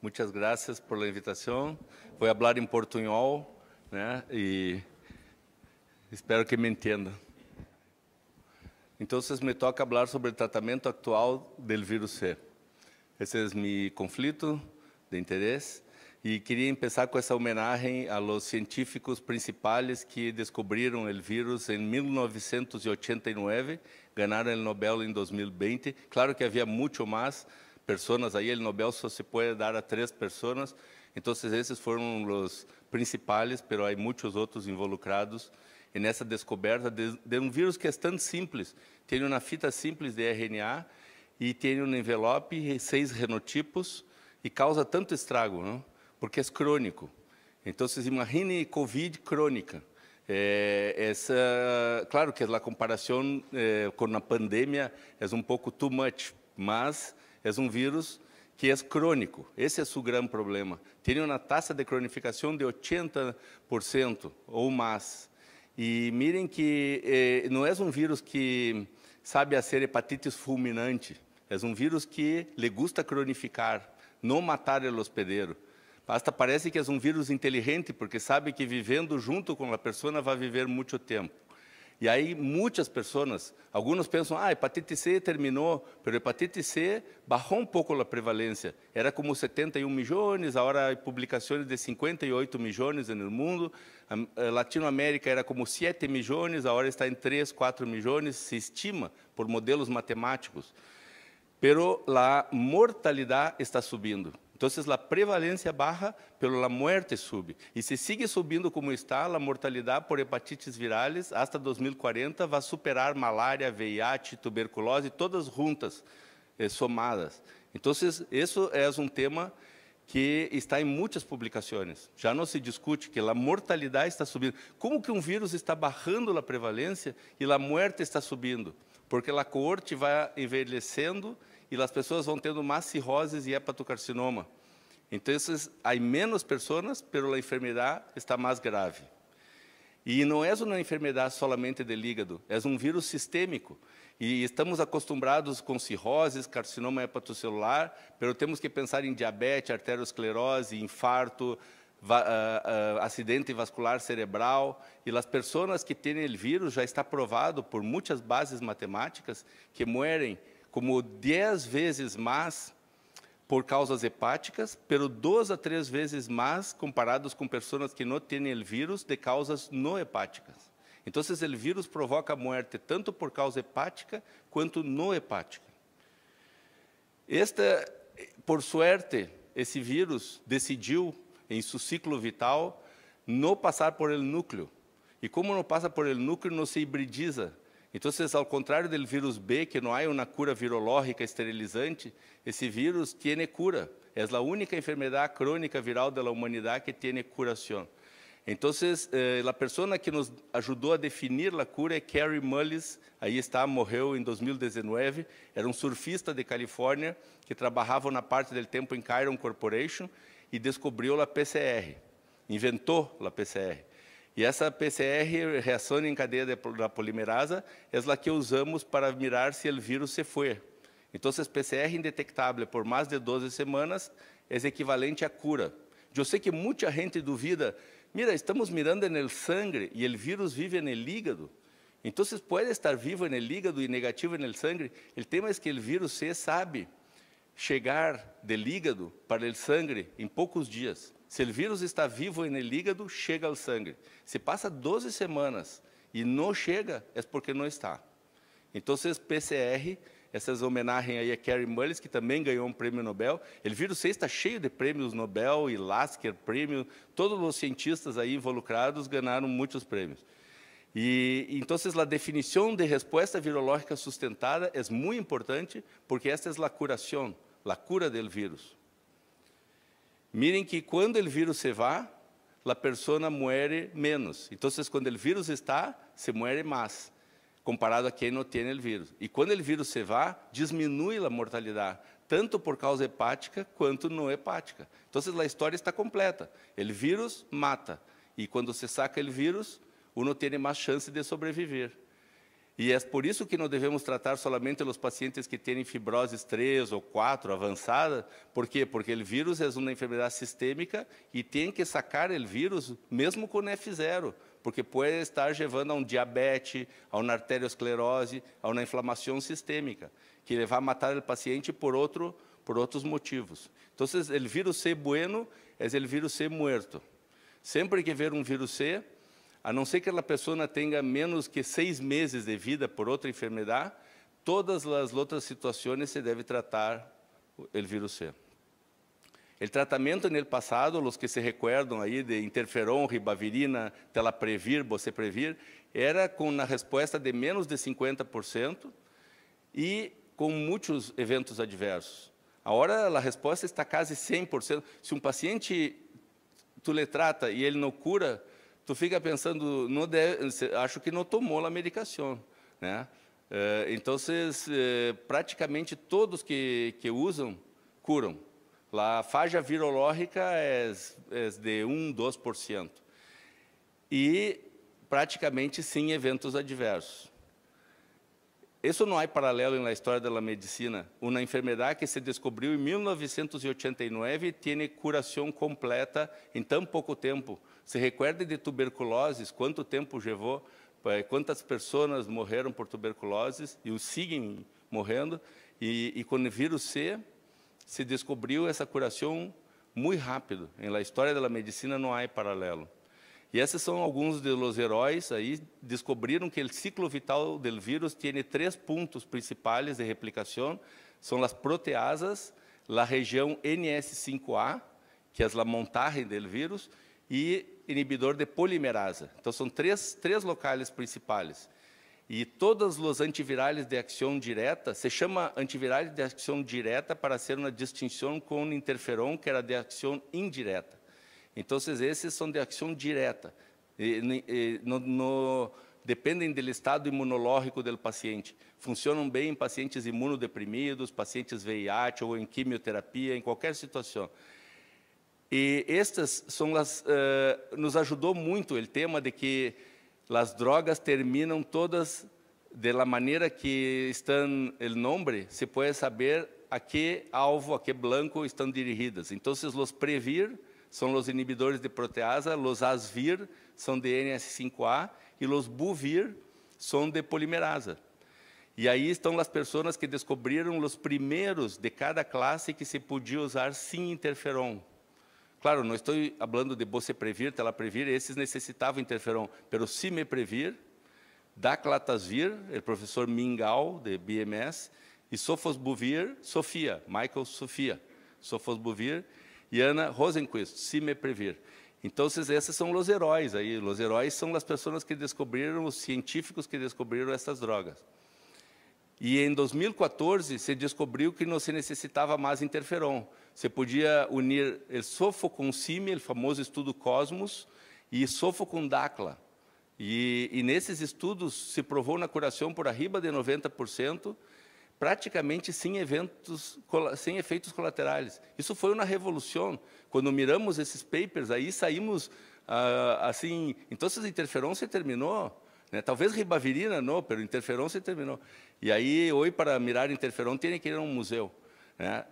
Muchas gracias por la invitación. Voy a hablar en portuñol, né? Y espero que me entiendan. Entonces, me toca hablar sobre el tratamiento actual del virus C. Ese es mi conflicto de interés. E queria começar com essa homenagem a los científicos principais que descobriram o vírus em 1989, ganharam o Nobel em 2020. Claro que havia muito mais pessoas aí, o Nobel só se pode dar a 3 pessoas, então esses foram os principais, mas há muitos outros involucrados nessa descoberta de um vírus que é tão simples. Tem uma fita simples de RNA e tem um envelope e 6 genotipos e causa tanto estrago, não? Porque é crônico. Então, imagine COVID crônica. Claro que a comparação com a pandemia é um pouco too much, mas é um vírus que é crônico. Esse é o seu grande problema. Tem uma taxa de cronificação de 80% ou mais. E mirem que não é um vírus que sabe fazer hepatites fulminante. É um vírus que lhe gusta cronificar, não matar o hospedeiro. Hasta parece que é um vírus inteligente, porque sabe que vivendo junto com a pessoa vai viver muito tempo. E aí muitas pessoas, alguns pensam, hepatite C terminou, mas a hepatite C baixou um pouco a prevalência. Era como 71 milhões, agora há publicações de 58 milhões no mundo. A Latinoamérica era como 7 milhões, agora está em 3, 4 milhões, se estima por modelos matemáticos. Pero a mortalidade está subindo. Então, a prevalência baixa, pero a morte sube. E se sigue subindo como está, a mortalidade por hepatites virais, até 2040, vai superar malária, VIH, tuberculose, todas juntas, somadas. Então, isso é um tema que está em muitas publicações. Já não se discute que a mortalidade está subindo. Como que um vírus está baixando a prevalência e a morte está subindo? Porque a coorte vai envelhecendo e as pessoas vão tendo mais cirroses e hepatocarcinoma. Então, há menos pessoas, mas a enfermidade está mais grave. E não é uma enfermidade solamente do hígado, é um vírus sistêmico. E estamos acostumados com cirroses, carcinoma hepatocelular, mas temos que pensar em diabetes, arteriosclerose, infarto, acidente vascular cerebral. E as pessoas que têm o vírus, já está provado por muitas bases matemáticas, que morrem como 10 vezes mais por causas hepáticas, pero 2 a 3 vezes mais comparados com pessoas que não têm o vírus de causas não hepáticas. Então, o vírus provoca morte tanto por causa hepática quanto não hepática. Por suerte, esse vírus decidiu, em seu ciclo vital, não passar por el núcleo. E como não passa por el núcleo, não se hibridiza. Então, ao contrário do vírus B, que não há uma cura virológica esterilizante, esse vírus tem cura. É a única enfermidade crônica viral da humanidade que tem curação. Então, a pessoa que nos ajudou a definir a cura é Kary Mullis. Aí está, morreu em 2019. Era um surfista de Califórnia que trabalhava na parte do tempo em Chiron Corporation e descobriu a PCR, inventou a PCR. E essa PCR, reação em cadeia da polimerasa, é a que usamos para mirar se o vírus se foi. Então, PCR indetectável por mais de 12 semanas é equivalente à cura. Eu sei que muita gente duvida, mira, estamos mirando no sangue e o vírus vive no hígado. Então, pode estar vivo no hígado e negativo no sangue. O tema é que o vírus C sabe chegar do hígado para o sangue em poucos dias. Se o vírus está vivo no hígado, chega ao sangue. Se passa 12 semanas e não chega, é porque não está. Então, PCR, essas homenagens aí a Kary Mullis, que também ganhou um prêmio Nobel. O vírus C está cheio de prêmios Nobel e Lasker prêmio. Todos os cientistas aí involucrados ganharam muitos prêmios. E então, a definição de resposta virológica sustentada é muito importante, porque esta é a curação, a cura do vírus. Mirem que quando o vírus se vai, a pessoa morre menos. Então, quando o vírus está, se morre mais, comparado a quem não tem o vírus. E quando o vírus se vai, diminui a mortalidade, tanto por causa hepática quanto não hepática. Então, a história está completa. O vírus mata. E quando se saca o vírus, uno tem mais chance de sobreviver. E é por isso que não devemos tratar solamente os pacientes que têm fibroses 3 ou 4 avançada. ¿Por quê? Porque o vírus é uma enfermidade sistêmica e tem que sacar o vírus mesmo com F0, porque pode estar levando a diabetes, a uma arteriosclerose, a uma inflamação sistêmica, que vai matar o paciente por outros motivos. Então, o vírus C bueno é o vírus C muerto. Sempre que ver um vírus C, a não ser que a pessoa tenha menos que 6 meses de vida por outra enfermidade, todas as outras situações se deve tratar o vírus C. O tratamento no passado, os que se recordam aí de interferon, ribavirina, telaprevir, boceprevir, era com a resposta de menos de 50% e com muitos eventos adversos. Agora a resposta está quase 100%. Se um paciente tu le trata e ele não cura, tu fica pensando, não deve, acho que não tomou a medicação, né? Então, praticamente todos que usam, curam. A faixa virológica é de 1, 2%. E praticamente sem eventos adversos. Isso não há paralelo na história da medicina. Uma enfermidade que se descobriu em 1989 e tem curação completa em tão pouco tempo. Se recuerde de tuberculose, quanto tempo levou, quantas pessoas morreram por tuberculose e seguem morrendo. E com o vírus C, se descobriu essa curação muito rápido. Na história da medicina não há paralelo. E esses são alguns dos heróis aí, descobriram que o ciclo vital do vírus tem 3 pontos principais de replicação, são as proteasas, a região NS5A, que é a montagem do vírus, e inibidor de polimerasa. Então, são três locais principais. E todos os antivirais de ação direta, se chama antivirais de ação direta para ser uma distinção com o interferon, que era de ação indireta. Então, esses são de ação direta, dependem do estado imunológico do paciente. Funcionam bem em pacientes imunodeprimidos, pacientes VIH ou em quimioterapia, em qualquer situação. E estas são nos ajudou muito o tema de que as drogas terminam todas da maneira que estão o nome, se pode saber a que alvo, a que blanco estão dirigidas. Então, os Previr são os inibidores de proteasa, os Asvir são de NS5A e os Buvir são de polimerasa. E aí estão as pessoas que descobriram os primeiros de cada classe que se podia usar sem interferon. Claro, não estou falando de boceprevir, telaprevir, esses necessitavam interferon, pero simeprevir, daclatasvir, o professor Mingau, de BMS, e sofosbuvir, Sofia, Michael Sofia, sofosbuvir, e Ana Rosenquist, simeprevir. Então, esses são os heróis aí. Os heróis são as pessoas que descobriram, os científicos que descobriram essas drogas. E em 2014 se descobriu que não se necessitava mais interferon. Você podia unir o sofo com cime, o famoso estudo Cosmos, e sofo com dacla. E nesses estudos se provou na curação por arriba de 90%, praticamente sem efeitos colaterais. Isso foi uma revolução. Quando miramos esses papers, aí saímos assim. Então, o interferon se terminou. Né? Talvez ribavirina não, mas o interferon se terminou. E aí, hoje, para mirar interferon, tem que ir a um museu. Né?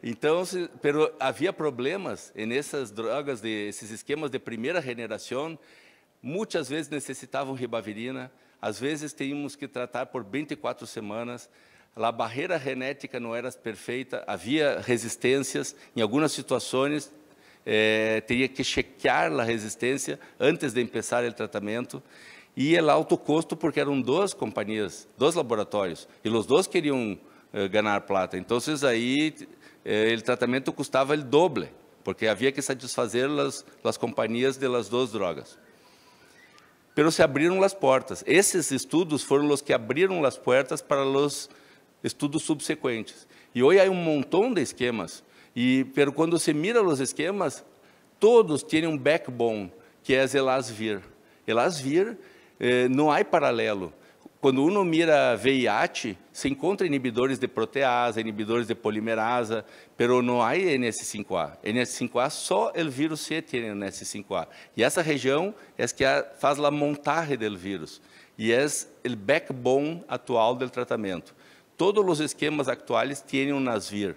Então, pero havia problemas nessas drogas, esses esquemas de primeira generação. Muitas vezes necessitavam ribavirina, às vezes tínhamos que tratar por 24 semanas. A barreira genética não era perfeita, havia resistências. Em algumas situações, teria que chequear a resistência antes de começar o tratamento. E o alto custo, porque eram 2 companhias, 2 laboratórios, e os 2 queriam ganhar plata. Então, aí, o tratamento custava o doble, porque havia que satisfazer as companhias das 2 drogas. Pero se abriram as portas. Esses estudos foram os que abriram as portas para os estudos subsequentes. E hoje há um montão de esquemas. Pero quando se mira os esquemas, todos têm um backbone, que é o Elasvir. Elasvir não há paralelo. Quando uno mira VIH, se encontra inibidores de proteasa, inibidores de polimerasa, pero não há NS5A. NS5A, só o vírus C tem NS5A. E essa região é que faz a montagem do vírus. e é o backbone atual do tratamento. Todos os esquemas atuais têm um Nasvir,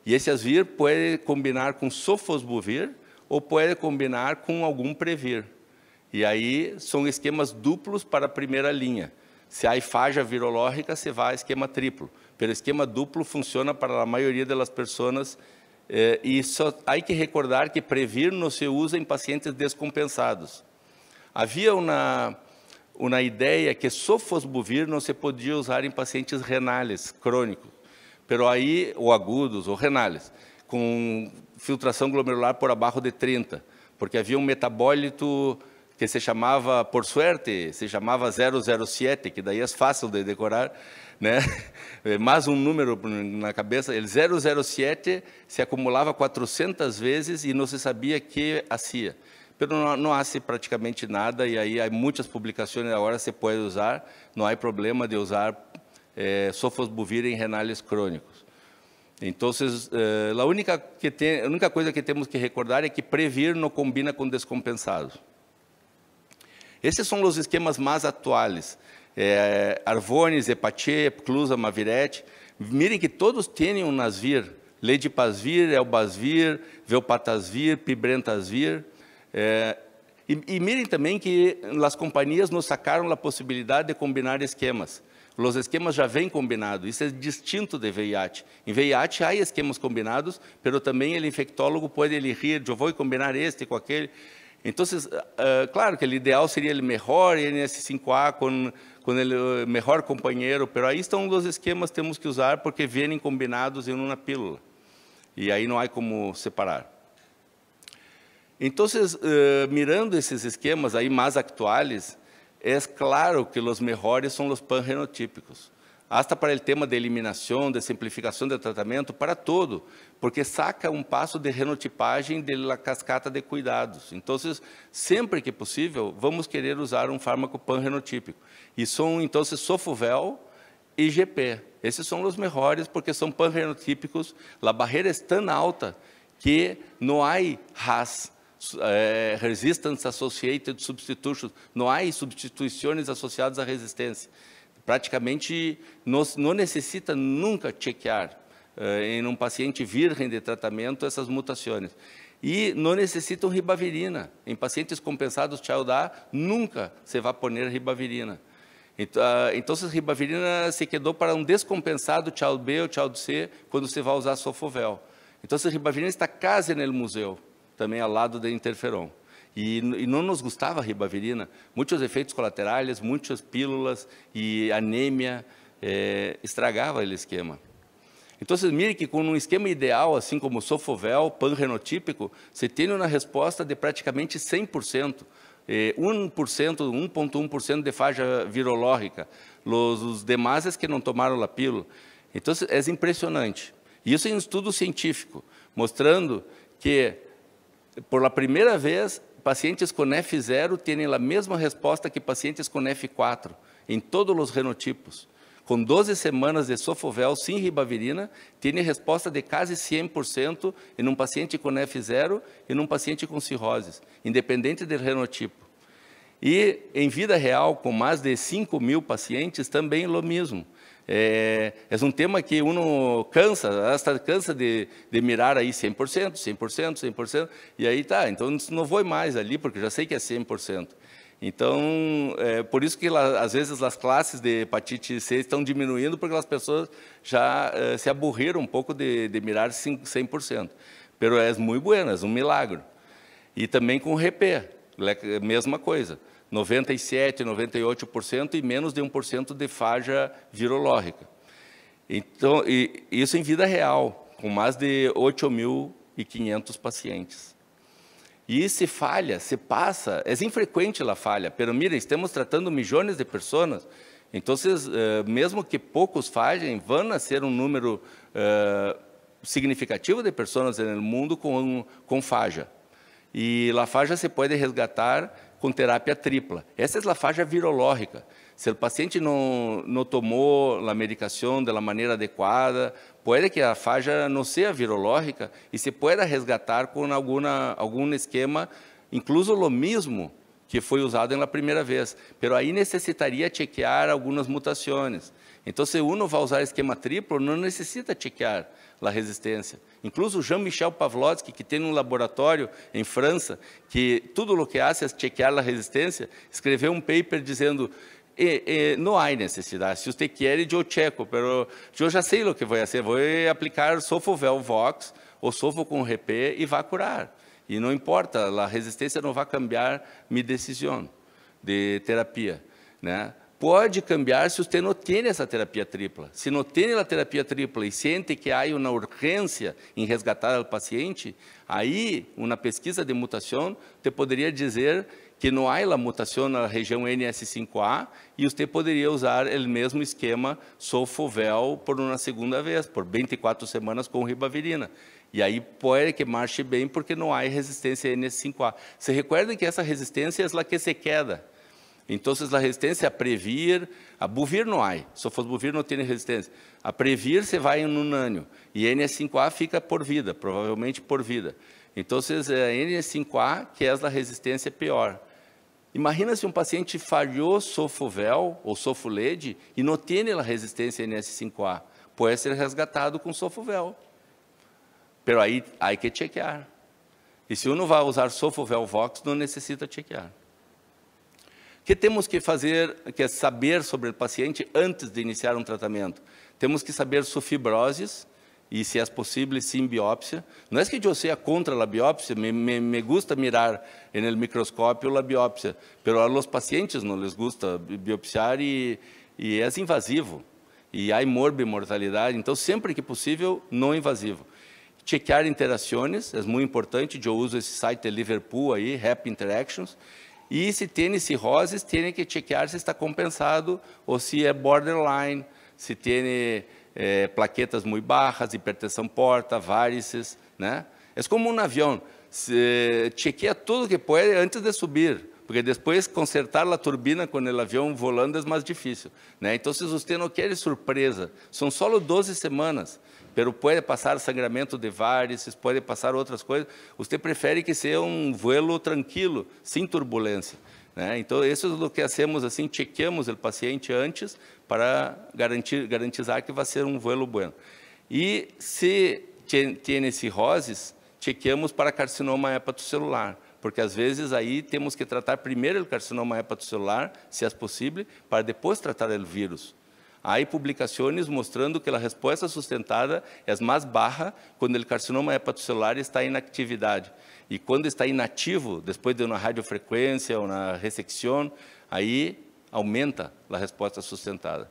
e esse Nasvir pode combinar com sofosbuvir ou pode combinar com algum Previr. E aí são esquemas duplos para a primeira linha. Se há faja virológica, se vai a esquema triplo. Pero esquema duplo funciona para a maioria das pessoas, e só há que recordar que Previr não se usa em pacientes descompensados. Havia uma ideia que sofosbuvir não se podia usar em pacientes renais crônicos, pero aí, ou agudos, ou renais, com filtração glomerular por abaixo de 30, porque havia um metabólito que se chamava, por suerte, se chamava 007, que daí é fácil de decorar, né? Mais um número na cabeça. Ele 007 se acumulava 400 vezes e não se sabia que hacía. Mas não hace praticamente nada, e aí há muitas publicações agora se pode usar, não há problema de usar sofosbuvir em renais crônicos. Então, a única coisa que temos que recordar é que Previr não combina com descompensados. Esses são os esquemas mais atuais. Arvones, Hepatia, Epclusa, Maviret. Mirem que todos têm um Nasvir. Ledipasvir, Elbasvir, Velpatasvir, Pibrentasvir. E mirem também que as companhias nos sacaram a possibilidade de combinar esquemas. Os esquemas já vêm combinados, isso é distinto de VIH. Em VIH há esquemas combinados, mas também o infectólogo pode elegir, eu vou combinar este com aquele. Então, claro que o ideal seria o melhor NS5A com o melhor companheiro, mas aí estão os esquemas que temos que usar porque vêm combinados em uma pílula. E aí não há como separar. Então, mirando esses esquemas aí mais atuais, é claro que os melhores são os panfenotípicos. Hasta para o tema de eliminação, de simplificação do tratamento, para todo, porque saca um passo de renotipagem da cascata de cuidados. Então, sempre que possível, vamos querer usar um fármaco panfenotípico. E são, então, Sofuvel e GP. Esses são os melhores, porque são panfenotípicos. A barreira é tão alta que não há RAS, Resistance Associated Substitutions, não há substituições associadas à resistência. Praticamente não necessita nunca chequear em um paciente virgem de tratamento essas mutações. E não necessitam ribavirina. Em pacientes compensados Child A, nunca se vai pôr ribavirina. Então, ribavirina se quedou para um descompensado Child B ou Child C quando se vai usar Sofovel. Então, ribavirina está quase no museu, também ao lado do interferon. E não nos gostava a ribavirina, muitos efeitos colaterais, muitas pílulas e anemia, estragava o esquema. Então, mire que com um esquema ideal, assim como o Sofovel, panfenotípico, você tem uma resposta de praticamente 100%, 1,1% de faja virológica, os demais que não tomaram a pílula. Então, é impressionante. Isso é um estudo científico, mostrando que, por a primeira vez, pacientes com F0 têm a mesma resposta que pacientes com F4, em todos os renotipos. Com 12 semanas de Sofovel sem ribavirina, tem resposta de quase 100% em um paciente com F0 e em um paciente com cirrose, independente do renotipo. E, em vida real, com mais de 5.000 pacientes, também o mesmo. É um tema que uno cansa de mirar aí 100%, 100%, 100%, e aí tá, então não vou mais ali, porque já sei que é 100%. Então, por isso que às vezes as classes de hepatite C estão diminuindo, porque as pessoas já se aburriram um pouco de mirar 100%. Pero é muito bueno, é um milagre. E também com RP, mesma coisa. 97%, 98% e menos de 1% de faja virológica. Então, isso em vida real, com mais de 8.500 pacientes. E se falha, se passa, é infrequente a falha, pero mira, estamos tratando milhões de pessoas, então, mesmo que poucos falhem, vão ser um número significativo de pessoas no mundo com faja. E a faja se pode resgatar com terapia tripla. Essa é a faja virológica. Se o paciente não tomou a medicação da maneira adequada, pode que a faja não seja virológica e se pueda resgatar com algum esquema, incluso o mesmo que foi usado na primeira vez. Pero aí necessitaria chequear algumas mutações. Então, se uno vai usar esquema triplo, não necessita chequear a resistência. Incluso Jean-Michel Pavlovsky, que tem um laboratório em França, que tudo o que hace é chequear a resistência, escreveu um paper dizendo: não há necessidade, se você quer, eu checo, mas eu já sei o que vou fazer, vou aplicar Sofovel Vox ou Sofo com RP e vai curar. E não importa, a resistência não vai cambiar minha decisão de terapia, né? Pode cambiar se você não tem essa terapia tripla. Se não tem a terapia tripla e sente que há uma urgência em resgatar o paciente, aí, uma pesquisa de mutação te poderia dizer que não há a mutação na região NS5A e você poderia usar o mesmo esquema Sofovel por uma segunda vez, por 24 semanas com ribavirina. E aí pode que marche bem porque não há resistência NS5A. Se recuerdem que essa resistência é a que se queda. Então, a resistência a Previr, a Buvir não há, Sofosbuvir não tem resistência. A Previr você vai em um ano, e a NS5A fica por vida, provavelmente por vida. Então, a NS5A, que é a resistência pior. Imagina se um paciente falhou Sofovel ou Sofuled e não tem a resistência NS5A. Pode ser resgatado com Sofovel. Pero aí há que chequear. E se uno vai usar Sofovel Vox, não necessita chequear. O que temos que fazer, que é saber sobre o paciente antes de iniciar um tratamento? Temos que saber sua fibrose e, se é possível, sim, biópsia. Não é que eu seja contra a biópsia, me gusta mirar no microscópio a biópsia, mas a los pacientes não les gusta biopsiar e é invasivo. E há morbimortalidade, então, sempre que possível, não invasivo. Chequear interações, é muito importante, eu uso esse site de Liverpool aí, Rap Interactions. E se tem cirrose, tem que chequear se está compensado ou se é borderline, se tem plaquetas muito baixas, hipertensão porta, várices, né? É como um avião, se chequeia tudo que pode antes de subir, porque depois consertar a turbina com o avião volando é mais difícil, né? Então, se você não quer surpresa, são só 12 semanas, pero pode passar sangramento de várices, pode passar outras coisas, você prefere que seja um vuelo tranquilo, sem turbulência, né? Então, isso é o que hacemos, assim, chequeamos o paciente antes para garantizar que vai ser um vuelo bueno. E se tem cirroses, chequeamos para carcinoma hepatocelular, porque às vezes aí temos que tratar primeiro o carcinoma hepatocelular, se é possível, para depois tratar o vírus. Há publicações mostrando que a resposta sustentada é mais baixa quando o carcinoma hepatocelular está em atividade. E quando está inativo, depois de uma radiofrequência ou uma ressecção, aí aumenta a resposta sustentada.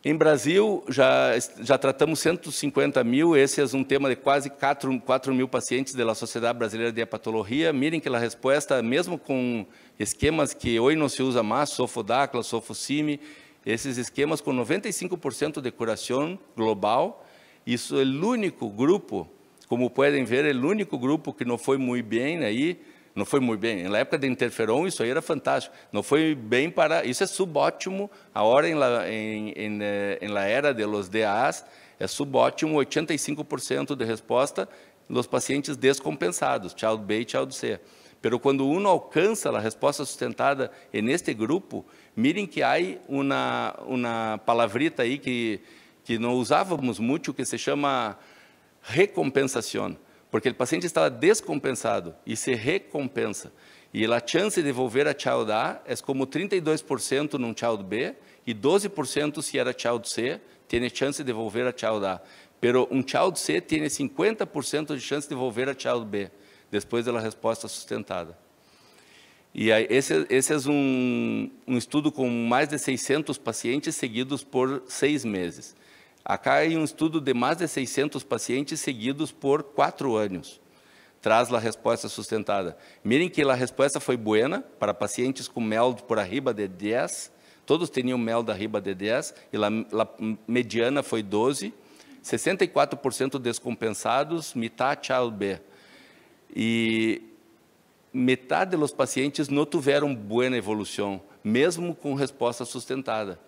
Em Brasil, já tratamos 150 mil, esse é um tema de quase 4 mil pacientes da Sociedade Brasileira de Hepatologia. Mirem que a resposta, mesmo com esquemas que hoje não se usa mais, Sofodacla, Sofocime, esses esquemas com 95% de curação global, isso é o único grupo, como podem ver, é o único grupo que não foi muito bem aí, não foi muito bem. Na época de interferon, isso aí era fantástico. Não foi bem para... Isso é subótimo. Agora, em la era de los DAs, é subótimo 85% de resposta nos pacientes descompensados, Child B e Child C. Pero quando uno alcança a resposta sustentada neste grupo, mirem que há uma palavrita aí que não usávamos muito, que se chama recompensação. Porque o paciente estava descompensado e se recompensa. E a chance de volver a Child A é como 32% num Child B e 12% se era Child C, tem chance de volver a Child A. Pero um Child C tem 50% de chance de volver a Child B, depois da resposta sustentada. E aí, esse é um estudo com mais de 600 pacientes seguidos por 6 meses. Acá há um estudo de mais de 600 pacientes seguidos por 4 anos. Traz a resposta sustentada. Mirem que a resposta foi buena para pacientes com MELD por arriba de 10. Todos tinham MELD arriba de 10. E a mediana foi 12. 64% descompensados, metade Child B. E metade dos pacientes não tiveram boa evolução, mesmo com resposta sustentada.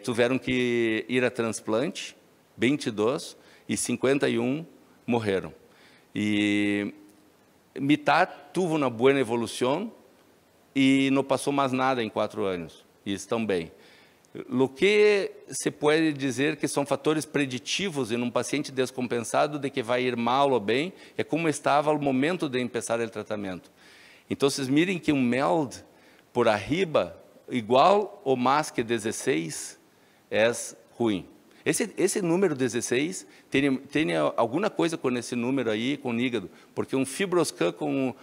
Tiveram que ir a transplante, 22, e 51 morreram. E mitad tuvo uma boa evolução e não passou mais nada em 4 anos, e estão bem. O que se pode dizer que são fatores preditivos em um paciente descompensado de que vai ir mal ou bem, é como estava ao momento de começar o tratamento. Então, vocês mirem que um MELD por arriba, igual ou mais que 16, é ruim. Esse número 16 tem alguma coisa com esse número aí, com o hígado, porque um fibroscan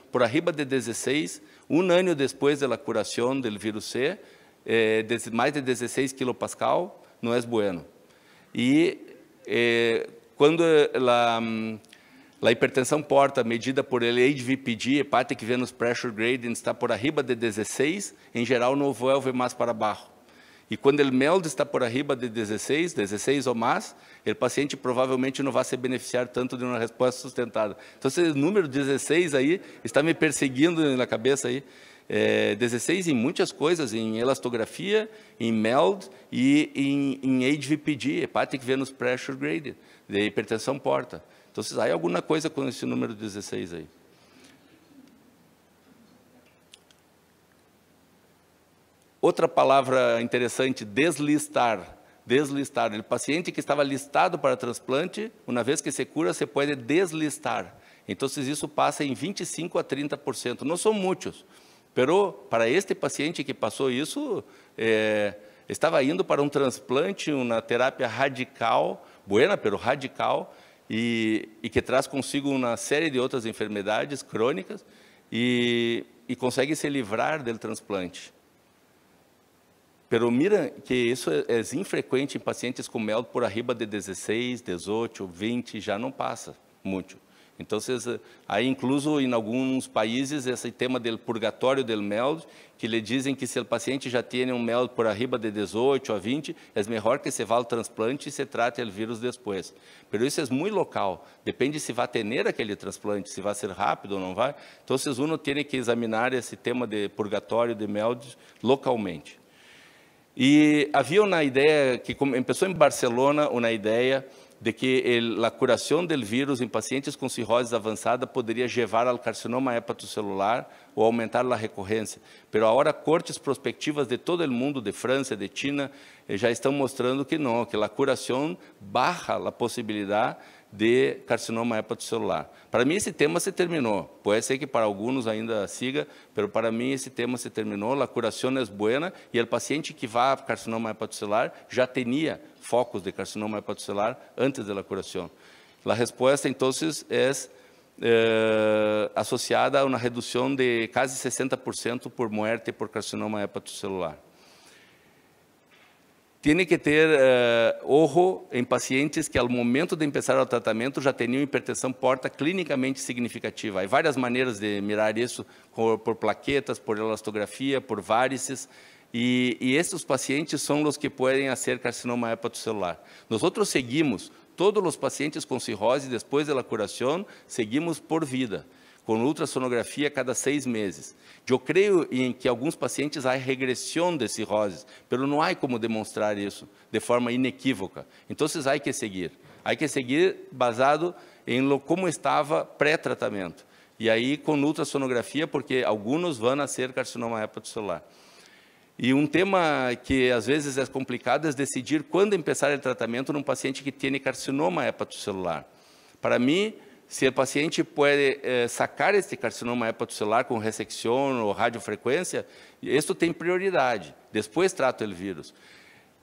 por arriba de 16, um ano depois da curação do vírus C, mais de 16 kilopascal, não é bueno. E quando a hipertensão porta, medida por HVPG, Hepatic Venous Pressure Gradient, está por arriba de 16, em geral não vuelve mais para baixo. E quando o MELD está por arriba de 16 ou mais, o paciente provavelmente não vai se beneficiar tanto de uma resposta sustentada. Então, esse número 16 aí está me perseguindo na cabeça aí. 16 em muitas coisas, em elastografia, em MELD e em HVPG, Hepatic Venous Pressure Gradient, de hipertensão porta. Então, há alguma coisa com esse número 16 aí. Outra palavra interessante, deslistar. Deslistar. O paciente que estava listado para transplante, uma vez que se cura, se pode deslistar. Então, isso passa em 25% a 30%. Não são muitos, mas para este paciente que passou isso, estava indo para um transplante, uma terapia radical, buena, pero radical, e que traz consigo uma série de outras enfermidades crônicas e consegue se livrar do transplante. Pero mira que isso é infrequente em pacientes com MELD por arriba de 16, 18, 20, já não passa muito. Então, aí incluso em alguns países, esse tema do purgatório do MELD, que lhe dizem que se o paciente já tem um MELD por arriba de 18 a 20, é melhor que se vá ao transplante e se trate o vírus depois. Mas isso é muito local, depende se vai ter aquele transplante, se vai ser rápido ou não vai. Então, uno tem que examinar esse tema de purgatório de MELD localmente. E havia uma ideia, que começou em Barcelona, uma ideia de que a curação do vírus em pacientes com cirrose avançada poderia levar ao carcinoma hepatocelular ou aumentar a recorrência. Mas agora, cortes prospectivas de todo o mundo, de França, de China, já estão mostrando que não, que a curação baixa a possibilidade de carcinoma hepatocelular. Para mim, esse tema se terminou. Pode ser que para alguns ainda siga, mas para mim esse tema se terminou. A curação é boa e o paciente que vai a carcinoma hepatocelular já tinha focos de carcinoma hepatocelular antes da curação. A resposta, então, é associada a uma redução de quase 60% por morte por carcinoma hepatocelular. Tem que ter ojo em pacientes que, ao momento de começar o tratamento, já tinham hipertensão porta clinicamente significativa. Há várias maneiras de mirar isso, por plaquetas, por elastografia, por várices, e esses pacientes são os que podem ser carcinoma hepatocelular. Nós seguimos todos os pacientes com cirrose, depois da curação, seguimos por vida, com ultrassonografia cada 6 meses. Eu creio em que alguns pacientes há regressão de cirrose, mas não há como demonstrar isso de forma inequívoca. Então, há que seguir. Há que seguir basado em como estava pré-tratamento. E aí, com ultrassonografia, porque alguns vão nascer carcinoma hepatocelular. E um tema que às vezes é complicado é decidir quando começar o tratamento num paciente que tem carcinoma hepatocelular. Para mim, se o paciente pode sacar este carcinoma hepatocelular com ressecção ou radiofrequência, isso tem prioridade. Depois trata o vírus.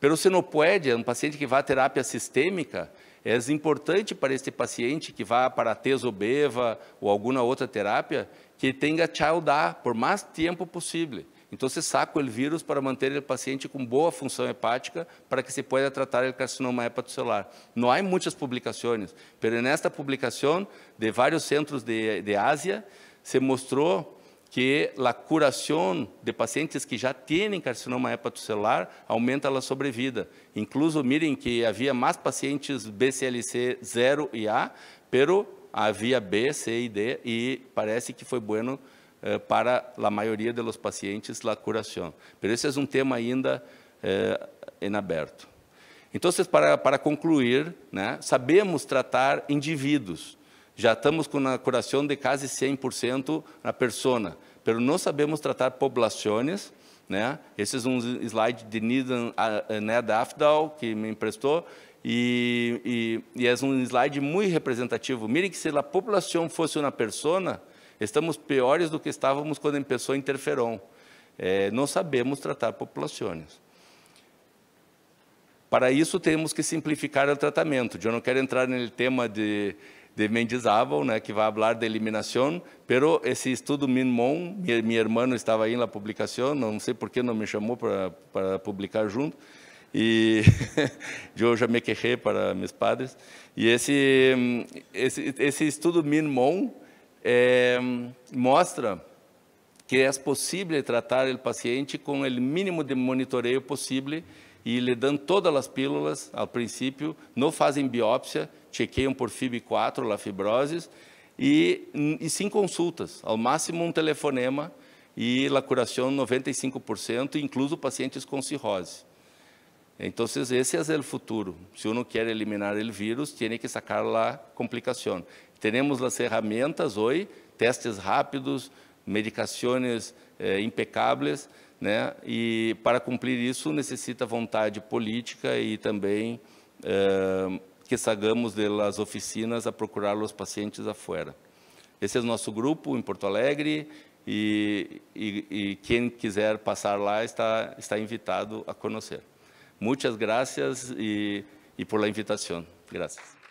Pero se não pode, um paciente que vai à terapia sistêmica, é importante para este paciente que vá para a tesobeva ou alguma outra terapia, que tenha child-A por mais tempo possível. Então, se saca o vírus para manter o paciente com boa função hepática para que se possa tratar o carcinoma hepatocelular. Não há muitas publicações, mas nesta publicação de vários centros de Ásia, se mostrou que a curação de pacientes que já têm carcinoma hepatocelular aumenta a sobrevida. Incluso, mirem que havia mais pacientes BCLC 0 e A, pero havia B, C e D, e parece que foi bueno para a maioria dos pacientes a curação. Mas esse é um tema ainda em aberto. Então, para concluir, né, sabemos tratar indivíduos. Já estamos com a curação de quase 100% na persona, mas não sabemos tratar populações, né? Esse é um slide de Ned Afdal, que me emprestou, e é um slide muito representativo. Mire que se a população fosse uma persona, estamos piores do que estávamos quando começou a interferon. Não sabemos tratar populações. Para isso, temos que simplificar o tratamento. Eu não quero entrar no tema de Mendizábal, né, que vai falar de eliminação, pero esse estudo MINMON, meu irmão estava aí na publicação, não sei por que não me chamou para publicar junto, e eu já me queixei para meus padres. E esse estudo MINMON mostra que é possível tratar o paciente com o mínimo de monitoreio possível e lhe dando todas as pílulas ao princípio, não fazem biópsia, chequeiam por FIB4, a fibrose, e sem consultas, ao máximo um telefonema e a curação 95%, incluso pacientes com cirrose. Então, esse é o futuro. Se uno quer eliminar o vírus, tem que sacar a complicação. Temos as ferramentas hoje, testes rápidos, medicações impecáveis, né? E para cumprir isso necessita vontade política e também que saímos das oficinas a procurar os pacientes afuera. Esse é o nosso grupo em Porto Alegre e quem quiser passar lá está invitado a conhecer. Muitas graças e por la invitação. Graças.